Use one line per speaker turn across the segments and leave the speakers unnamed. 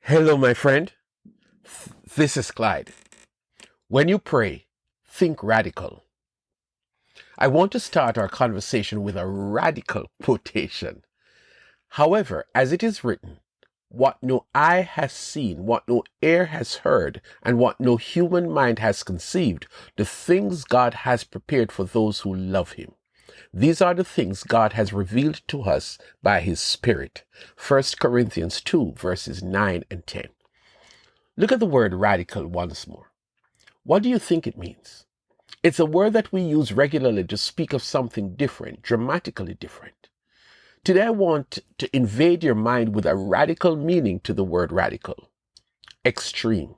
Hello, my friend. This is Clyde. When you pray, think radical. I want to start our conversation with a radical quotation. However, as it is written, what no eye has seen, what no ear has heard, and what no human mind has conceived, the things God has prepared for those who love him. These are the things God has revealed to us by his Spirit. 1 Corinthians 2, verses 9 and 10. Look at the word radical once more. What do you think it means? It's a word that we use regularly to speak of something different, dramatically different. Today I want to invade your mind with a radical meaning to the word radical. Extreme.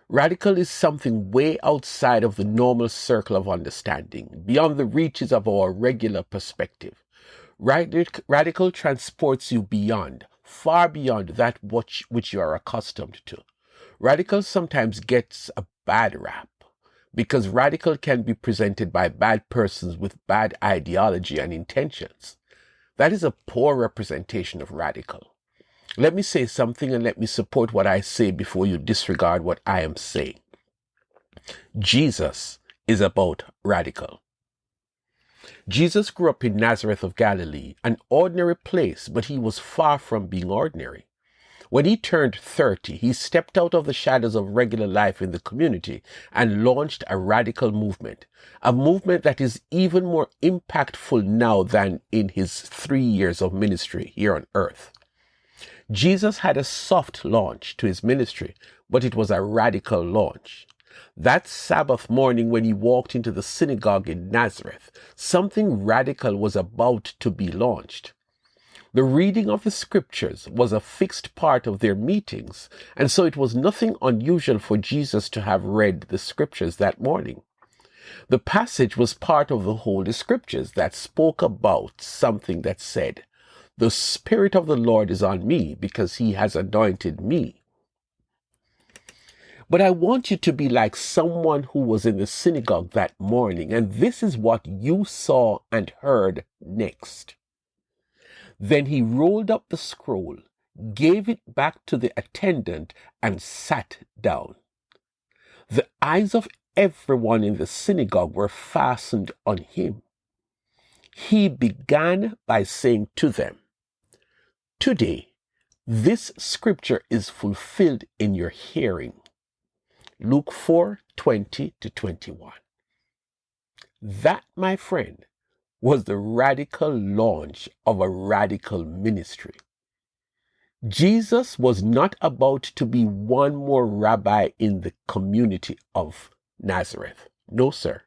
Radical is something way outside of the normal circle of understanding, beyond the reaches of our regular perspective. Radical transports you beyond, far beyond that which you are accustomed to. Radical sometimes gets a bad rap because radical can be presented by bad persons with bad ideology and intentions. That is a poor representation of radical. Let me say something and let me support what I say before you disregard what I am saying. Jesus is about radical. Jesus grew up in Nazareth of Galilee, an ordinary place, but he was far from being ordinary. When he turned 30, he stepped out of the shadows of regular life in the community and launched a radical movement, a movement that is even more impactful now than in his 3 years of ministry here on earth. Jesus had a soft launch to his ministry, but it was a radical launch. That Sabbath morning when he walked into the synagogue in Nazareth, something radical was about to be launched. The reading of the scriptures was a fixed part of their meetings, and so it was nothing unusual for Jesus to have read the scriptures that morning. The passage was part of the Holy Scriptures that spoke about something that said, "The Spirit of the Lord is on me because he has anointed me." But I want you to be like someone who was in the synagogue that morning, and this is what you saw and heard next. Then he rolled up the scroll, gave it back to the attendant, and sat down. The eyes of everyone in the synagogue were fastened on him. He began by saying to them, "Today, this scripture is fulfilled in your hearing." Luke 4:20-21. That, my friend, was the radical launch of a radical ministry. Jesus was not about to be one more rabbi in the community of Nazareth. No, sir.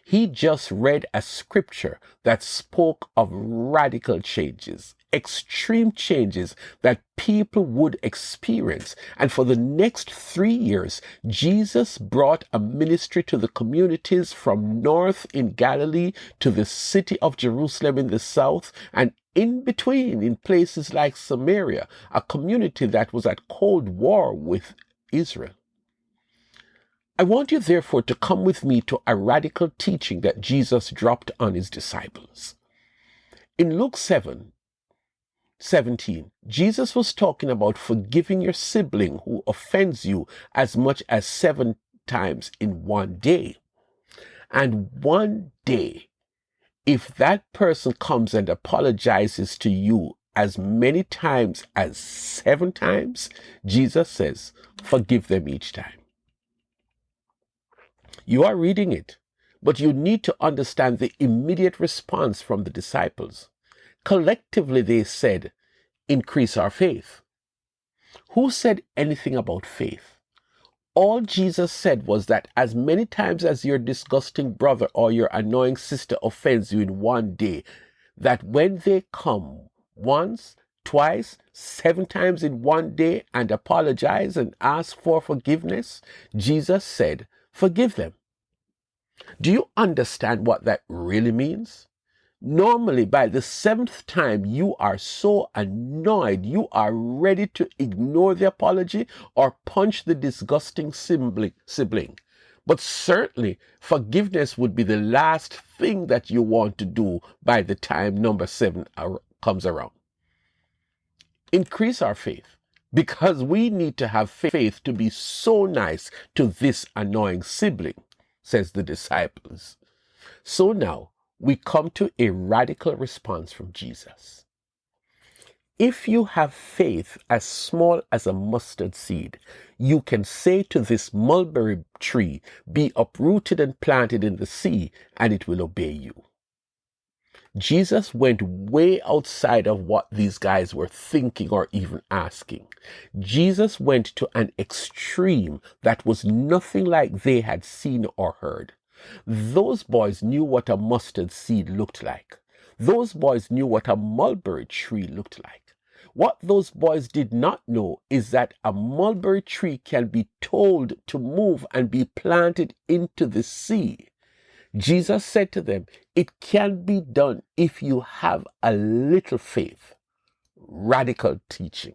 He just read a scripture that spoke of radical changes, extreme changes that people would experience. And for the next 3 years, Jesus brought a ministry to the communities from north in Galilee to the city of Jerusalem in the south, and in between, in places like Samaria, a community that was at cold war with Israel. I want you therefore to come with me to a radical teaching that Jesus dropped on his disciples. In Luke 7:17, Jesus was talking about forgiving your sibling who offends you as much as 7 times in one day. And one day, if that person comes and apologizes to you as many times as 7 times, Jesus says, forgive them each time. You are reading it, but you need to understand the immediate response from the disciples. Collectively, they said, increase our faith. Who said anything about faith? All Jesus said was that as many times as your disgusting brother or your annoying sister offends you in one day, that when they come once, twice, 7 times in one day and apologize and ask for forgiveness, Jesus said, forgive them. Do you understand what that really means? Normally, by the 7th time, you are so annoyed, you are ready to ignore the apology or punch the disgusting sibling. But certainly, forgiveness would be the last thing that you want to do by the time number 7 comes around. Increase our faith. because we need to have faith to be so nice to this annoying sibling, says the disciples. So now we come to a radical response from Jesus. If you have faith as small as a mustard seed, you can say to this mulberry tree, be uprooted and planted in the sea, and it will obey you. Jesus went way outside of what these guys were thinking or even asking. Jesus went to an extreme that was nothing like they had seen or heard. Those boys knew what a mustard seed looked like. Those boys knew what a mulberry tree looked like. What those boys did not know is that a mulberry tree can be told to move and be planted into the sea. Jesus said to them, it can be done if you have a little faith. Radical teaching.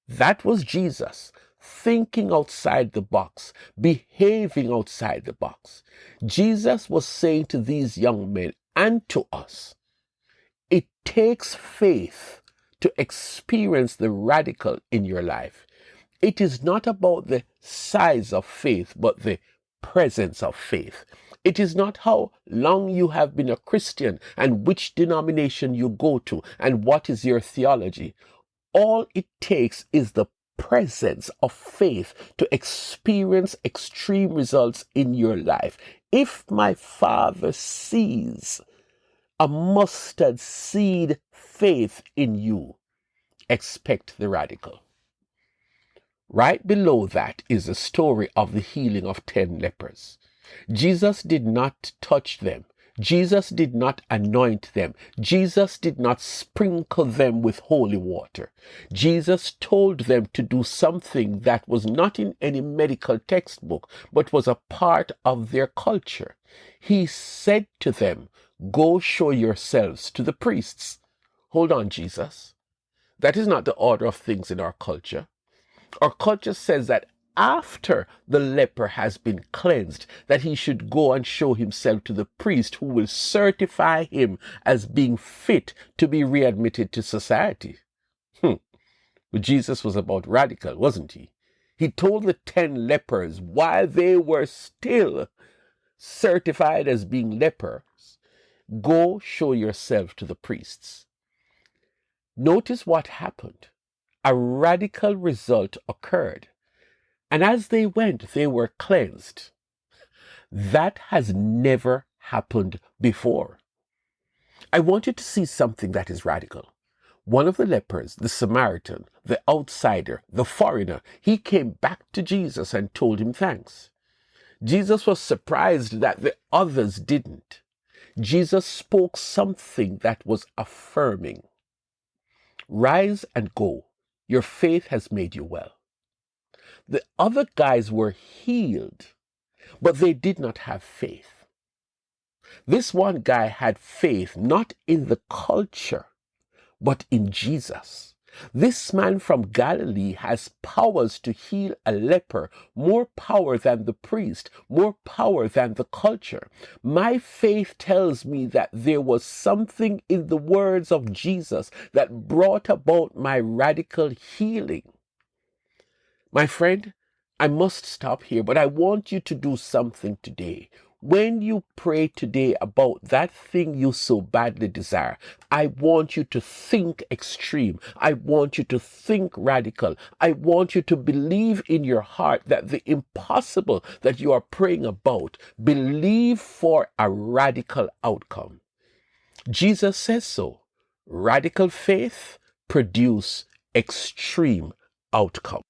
That was Jesus, thinking outside the box, behaving outside the box. Jesus was saying to these young men and to us, it takes faith to experience the radical in your life. It is not about the size of faith, but the presence of faith. It is not how long you have been a Christian and which denomination you go to and what is your theology. All it takes is the presence of faith to experience extreme results in your life. If my Father sees a mustard seed faith in you, expect the radical. Right below that is a story of the healing of 10 lepers. Jesus did not touch them. Jesus did not anoint them. Jesus did not sprinkle them with holy water. Jesus told them to do something that was not in any medical textbook, but was a part of their culture. He said to them, go show yourselves to the priests. Hold on, Jesus. That is not the order of things in our culture. Our culture says that after the leper has been cleansed, that he should go and show himself to the priest who will certify him as being fit to be readmitted to society. But Jesus was about radical, wasn't he? He told the 10 lepers while they were still certified as being lepers, go show yourself to the priests. Notice what happened. A radical result occurred. And as they went, they were cleansed. That has never happened before. I want you to see something that is radical. One of the lepers, the Samaritan, the outsider, the foreigner, he came back to Jesus and told him thanks. Jesus was surprised that the others didn't. Jesus spoke something that was affirming. Rise and go. Your faith has made you well. The other guys were healed, but they did not have faith. This one guy had faith not in the culture, but in Jesus. This man from Galilee has powers to heal a leper, more power than the priest, more power than the culture. My faith tells me that there was something in the words of Jesus that brought about my radical healing. My friend, I must stop here, but I want you to do something today. When you pray today about that thing you so badly desire, I want you to think extreme. I want you to think radical. I want you to believe in your heart that the impossible that you are praying about, believe for a radical outcome. Jesus says so. Radical faith produce extreme outcome.